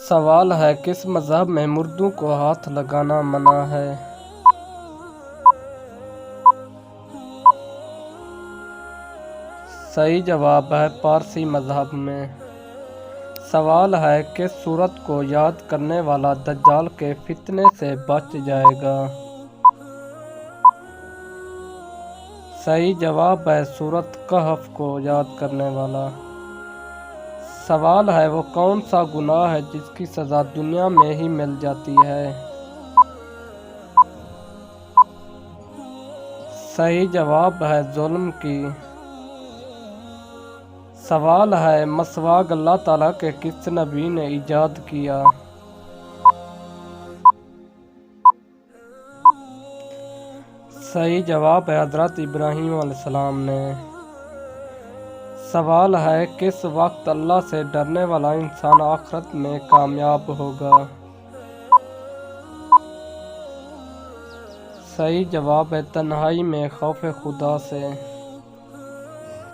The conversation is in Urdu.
سوال ہے کس مذہب میں مردوں کو ہاتھ لگانا منع ہے؟ صحیح جواب ہے پارسی مذہب میں۔ سوال ہے کس سورت کو یاد کرنے والا دجال کے فتنے سے بچ جائے گا؟ صحیح جواب ہے سورت کہف کو یاد کرنے والا۔ سوال ہے وہ کون سا گناہ ہے جس کی سزا دنیا میں ہی مل جاتی ہے؟ صحیح جواب ہے ظلم کی۔ سوال ہے مسواک اللہ تعالیٰ کے کس نبی نے ایجاد کیا؟ صحیح جواب ہے حضرت ابراہیم علیہ السلام نے۔ سوال ہے کس وقت اللہ سے ڈرنے والا انسان آخرت میں کامیاب ہوگا؟ صحیح جواب ہے تنہائی میں خوف خدا سے۔